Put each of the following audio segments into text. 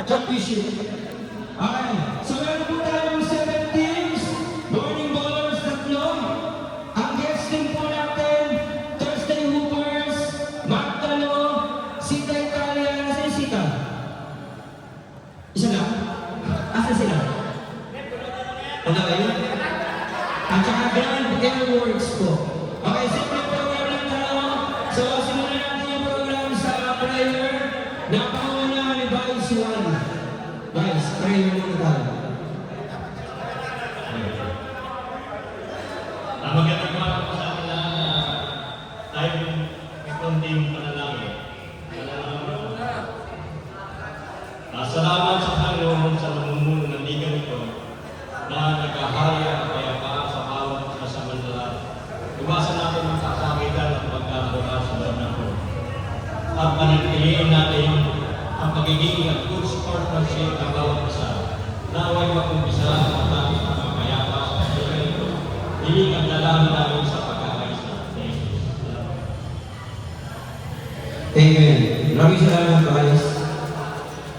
championship. Okay, so meron po tayong 7 teams, morning ballers, tatlo. Ang guest team po natin, Thursday Hoopers, Magdalo, Sita Italia, nasa yung Sita? Isa lang? Asa sila? Ano ba yun? At saka Grand Airworks po. Okay, simple program lang tayo. So, simulan natin yung program sa prayer na panguna ni Vice 1. Vice, prayer muna tayo. Magandang umaga po sa atin lahat na tayo may konting panalangin. Salamat sa Panginoon sa namumuno ng liga nito na nagkahari ang kapayapaan sa bawat kasamantala. Iwasan natin ang kasakitan at pagkakura sa banang ko. At panatiliin natin ang pagiging at good sportsmanship ng bawat isa. Naway makumpisa at matapos ang mapayapa sa liga nito. Hiling ang dalangin namin sa pagkakaisa. Amen. Maraming salamat, guys.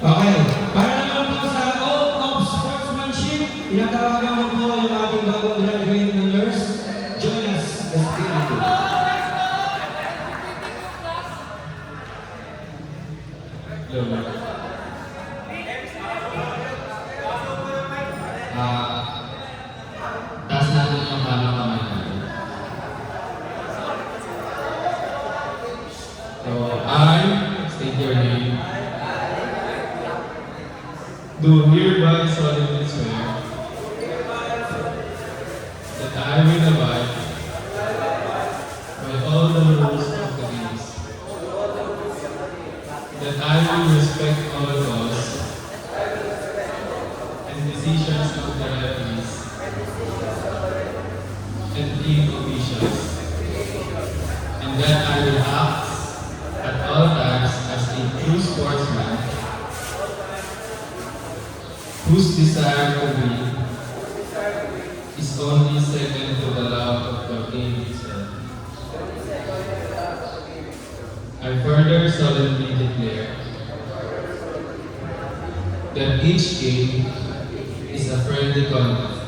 Okay, para naman po sa oath of sportsmanship, tinatawagan mo po yung ating bagong graduate na nurse, Jonas Espiritu. Taas natin yung kamay natin. So, I state your name. Do hereby solemnly swear that I will abide by all the rules of the games, that I will respect all laws and decisions of the referees and team officials, and that I will act at all times as a true sportsman whose desire to win is only second to the love of the game itself. I further solemnly declare that each game is a friendly contest,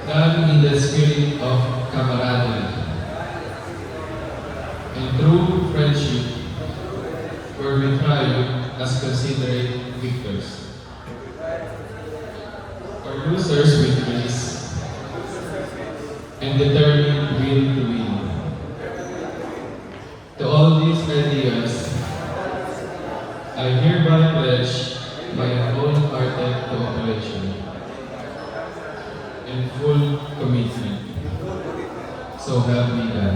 done in the spirit of camaraderie and true friendship, where we triumph as considerate victors. For losers with grace and determined will to win. To all these ideas, I hereby pledge my wholehearted cooperation and full commitment. So help me God.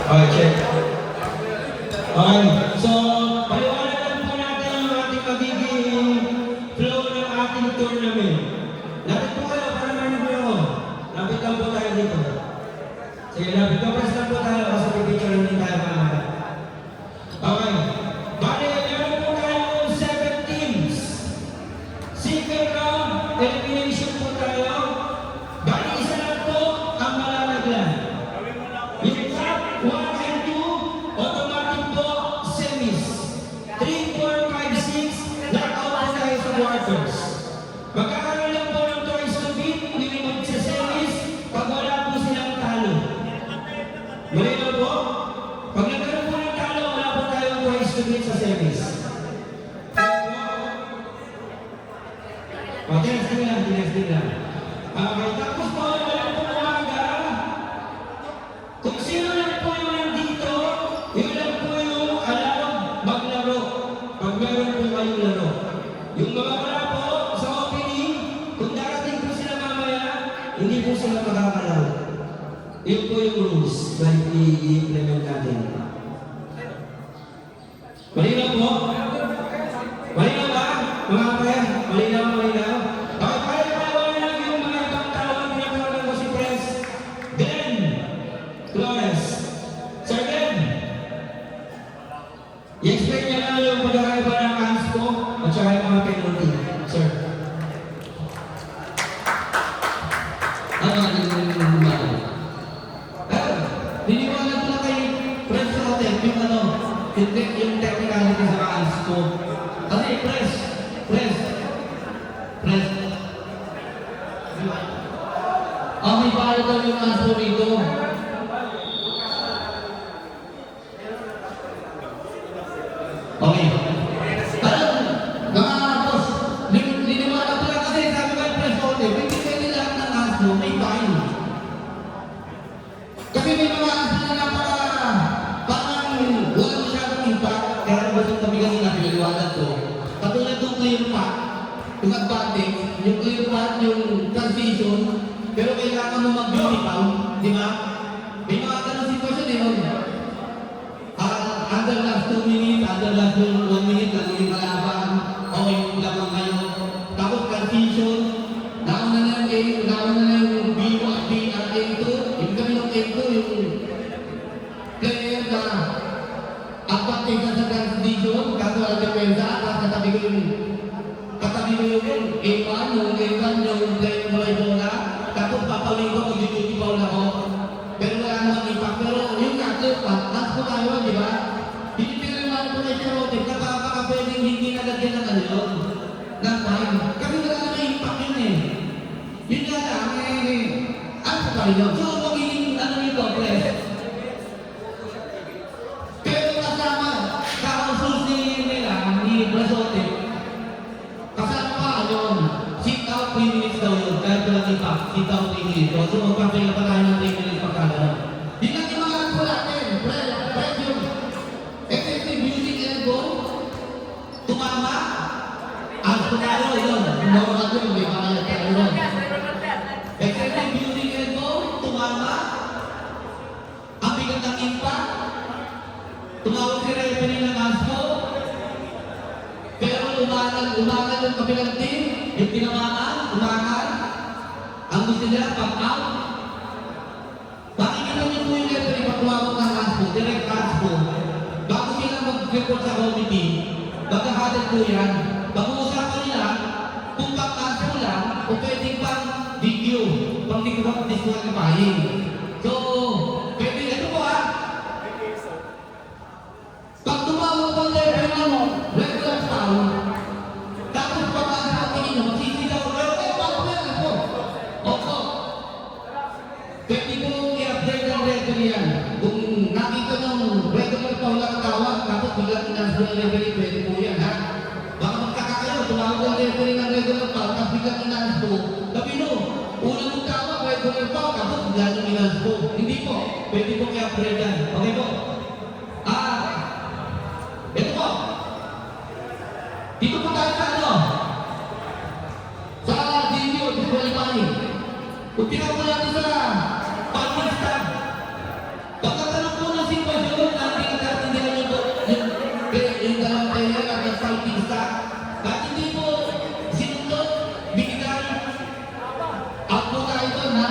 Okay, check. Okay, so paliwanagan po natin yung ating magiging flow ng ating tournament. Lapit po kayo para marinig mo ako. Lapit lang po tayo dito. Sige, lapit ka. Press lang po tayo kasi pipicture din tayo mamaya. Okay. Bale, meron po tayong 7 teams. Single round, elimination po tayo. Bale, isa lang po ang malalaglan. Yung top 1 and 2, automatic po, semis. 3, 4, 5, 6, knockout po tayo sa quarters. Magkakaroon lang po ng twice to beat, yung sa semis, pag wala po silang talo. Malinaw po? Pag nagkaroon po ng talo, wala po tayong twice to beat sa semis. O, tinesting lang, tinesting lang. Okay, tapos po, wala po umaga. Kung sino lang po yung nandito, yun lang po yung allowed maglaro. Pag meron po kayong laro. Yung mga wala po sa opening, kung darating po sila mamaya, hindi po sila makakalaw. Yun po yung rules na i-implement natin. Malinaw po? Malinaw ba? Mga kaya? Malinaw, malinaw? Okay, paliwanag lang yung mga ibang tao na pinapalagan ko si Pres. Glenn Flores. Sir Glenn, i-explain niya lang yung pagkakaiba ng hands ko at saka yung mga penalty. Sir. Ano ang Niniwala ko lang kay aso. Kasi press. May bayo daw yung aso rito. Okay. Parang, mga boss, liniwanag ko lang kasi sabi ko yung press order, hindi pwede lahat ng aso, may bayo. Kasi may mga aso na parang wala masyadong impact, kaya gusto kami kasi napiliwanag ko. Katulad ng clear path, yung advantage, yung clear path, yung transition, pero kailangan mo mag-beautiful, di ba? May mga ganun sitwasyon eh, no? Under last 2 minutes, under last 1 minute, lalo yung kalaban, okay, lamang kayo. Tapos transition, nauna na yung B1, A2, yung kami ng A2, yung player na advantage na sa transition, kaso ang depensa, tapos katabi ko yung A1, yung player mo ay bola, tapos papawin ko mag-duty foul ako. Pero wala namang impact. Pero yung natin, last po tayo, di ba? Pinipiliman ko na siya rotin, baka pwedeng hindi nalagyan ng ano yun. Ng time. Kasi wala namang impact yun eh. Yun nga lang, ano pa rin yun? So, magiging ano nito, press. Pero kasama, kaususin nila, ni Brasote, kasama pa yun. Sit out 3 minutes daw yun. Kaya walang impact, sit out 3 minutes. So, magpapila pa tayo ng 3 minutes pagkala. Di lang yung mga anak natin, press yun. Effective music and go. Tumama. Tumalo yun. Mga yun, may kaya tayo yun. Effective music and go. Tumama. Ang bigat ng impact. Tumawag si referee ng aso. Pero umangal yung kabilang team. Yung tinamaan, umangal. Ang gusto nila, pag-out. Makikita niyo po yung referee pag tumawag ng aso, direct aso. Bago sila mag-report sa committee, magkakadat po yan. Pag-uusapan nila kung pag-aso lang o pwedeng pang video, pang disqualifying. So, pwede ito po pag tumawag po ng referee mo, regular foul, tapos pag-aso ang tingin nyo, magsisigaw, foul po yan po. Opo. Pwede po i-update ng referee yan. Kung nakita nyo regular foul lang tawag, tapos biglang inansyo ng referee, pwede po yan, ha? Baka magkakakayo, tumawag ng referee ng regular foul, tapos biglang inansyo. Sabi no, unang mong tawag, regular foul, tapos biglang yung inansyo. Hindi po, pwede po i-update yan. Okay po? Ito po. Dito po tayo sa ano? Sa video, disqualifying. Kung tinawag natin sa public staff, pagkatanong po ng sitwasyon, natin nagkatindihan yung dalawang player at ang fighting staff. Kahit hindi po sinundot, binigay. Out po tayo doon, ha?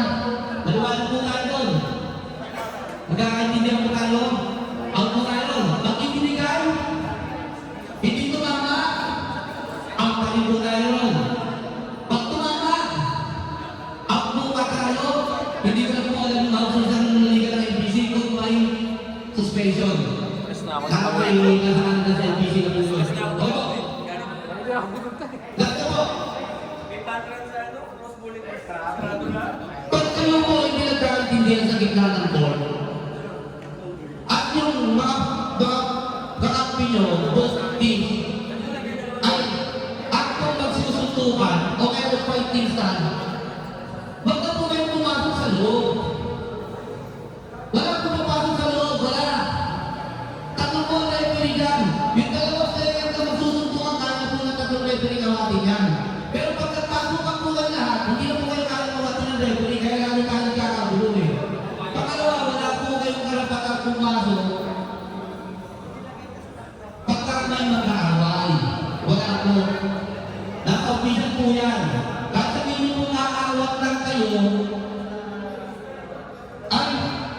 Naliwanag po tayo doon. Nagkakaintindihan po tayo. Out po tayo doon. Pag ibinigay, hindi tumama, out pa rin po tayo doon. Pag tumama, out po pa tayo, hindi ko na po alam yung outsource ng liga ng NPC kung may suspension. Saka may nasahan na sa NPC na po. Okay po? Last na po. Pag kayo po hindi nagkakaintindihan sa gitna ng board, at yung mga kakampi nyo, both teams, ay at kung magsusuntukan o kaya fighting stand, wag na po kayo pumasok sa loob. Wala po pumasok sa loob, wala. Tatlong po ang referee dyan. Yung dalawang player na magsusuntukan, kaya po na tatlong referee kawatin yan. Pero pag nagpasukan po kayo lahat, hindi na po kayo kaya kawatin ng referee, kaya lalo tayo kakagulo eh. Pangalawa, wala po kayong karapatan pumasok pagka may mag-aaway. Wala po. Nasa official po yan. Kahit sabihin niyo po naaawat lang kayo, ay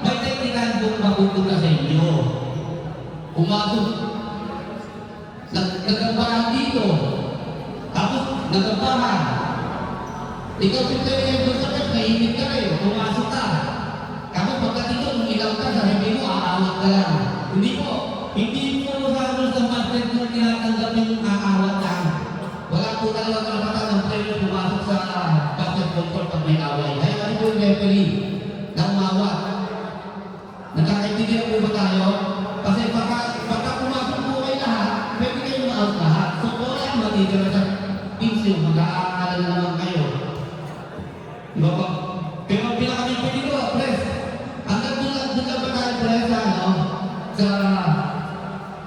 may technical kung mapupunta sa inyo. Pumasok. Nagabahan dito. Tapos nagabahan. Ikaw si player doon sa pet, nainit ka rin. Pumasok ka. Tapos pagkatito, nung ilaw ka, sabi mo, aawat ka lang. Hindi po. Hindi po sa rules ng basket kung tinatanggap out lahat. So, kung yan, matitira sa piso, mag-aaral na naman kayo. Diba po? Pero ang pinaka-pili ko, pres, hanggang doon lang ba tayo, pres, sa ano? Sa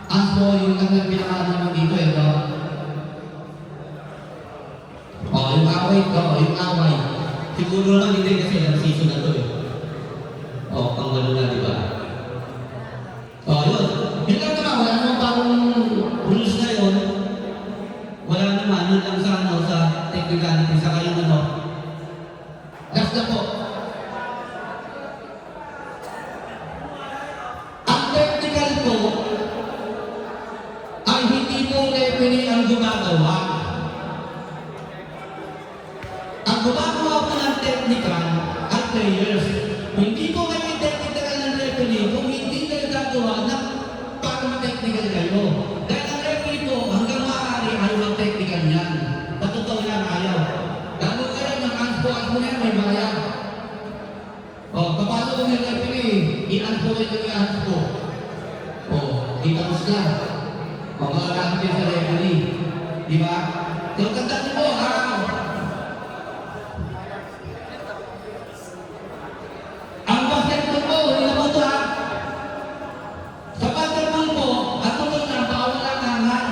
ASPO, yung hanggang pinaka naman dito, eh, no? Yung away ko, yung away. Siguro naman hindi kasi ang season na to, eh. Pang gano'n na, di ba? Yun. Yun lang naman, wala namang parang rules na yun. Wala naman, yun lang sa ano, sa technicality, sa kayong ano. Last na po. Ang technical po ay hindi po referee ang gumagawa. Ang gumagawa po ng technical ay players. Hindi po kayo technical ng referee kung hindi kayo gagawa ng para technical kayo. Dahil ang referee po hanggang maaari ayaw mag-technical yan. Patotoo yan, ayaw. Lalo kayo ng anspo na yan, may bayan. Papasok ko ng referee, i-anspo kayo ng i-anspo. Itapos na. Makakakit kayo sa referee. Di ba? So, tandaan mo, ang basketball po, hindi na po ito, ha? Sa basketball po, at ito na, bawal ang angan.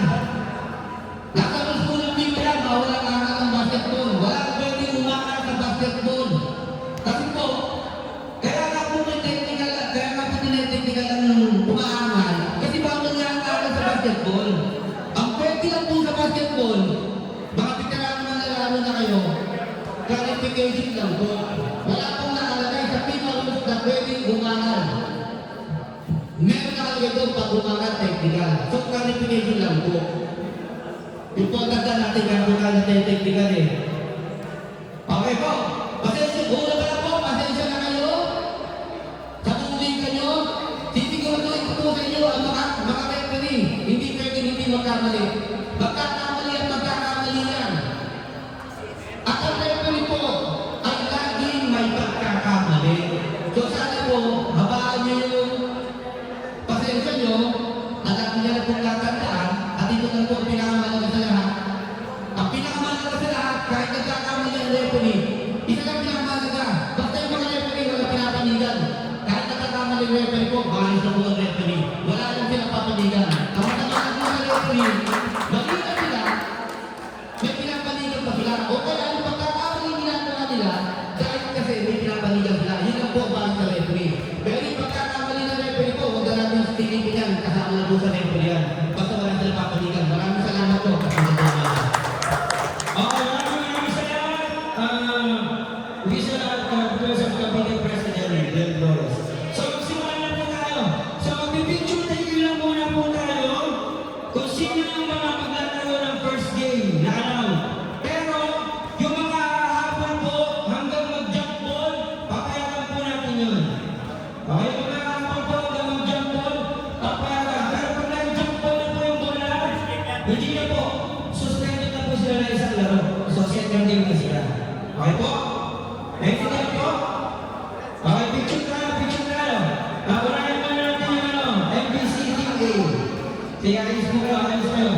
Nasa rules po ng Biblia, bawal ang angan ng basketball. Wala kang pwedeng umangan sa basketball. Kasi po, kaya nga po may technical, kaya nga po tinetechnical ang umaangan. Kasi bawal nga ang angan sa basketball. Ang pwede lang po sa basketball, mga veterano na nalaro na kayo, clarification lang po. Wala pong nakalagay sa FIFA rules na pwedeng umangan. Meron nakalagay doon pag umangan technical. So, clarification lang po. Important na natin kung kaya natin technical eh. Okay po. Pasensya, una pa lang po. Pasensya na kayo. Sa tuloy kayo. Sisiguraduhin ko po sa inyo ang mga referee. Hindi pwede hindi magkamali. Magkakamali at magkakamali yan. At ang referee po ay laging may pagkakamali. So sana po, habaan niyo yung pasensya niyo at ang niya pong tatandaan at ito na po ang pinakamalaga sa lahat. Ang pinakamalaga sa lahat, kahit nagkakamali ang referee, isa lang pinakamalaga. Basta yung mga referee wala pinapanigan. Kahit nagkakamali ang referee po, balis na po ang referee. Wala lang sila papanigan. Ang matamahan po ng referee, magkita sila, may pinapanigan pa sila. O kaya yung pagkakamali ginagawa nila, dahil kasi may pinapanigan sila. Yun lang po ang balis sa referee. Pero yung pagkakamali ng referee po, huwag na natin tinipin yan. Kasama na po sa referee yan. Basta wala sila papanigan. Maraming salamat po. Maraming salamat. Bisa lahat sa Cabinet President Glenn Flores. So, magsimulan na po tayo. So, mag-picture tayo lang muna po tayo kung sino yung mga maglalaro ng first game na alam. Pero, yung mga hapon po hanggang mag-jump ball, papayagan po natin yun. Okay, yung mga hapon po hanggang mag-jump ball, papayagan. Pero pag nag-jump ball na po yung bola, hindi na po. Suspended na po sila na isang laro. So, second game na sila. Okay po? Naintindihan po? Okay, picture tayo, picture tayo. Unahin mo natin yung MBC Team A. Sige, ayos mo kayo, ayos mo.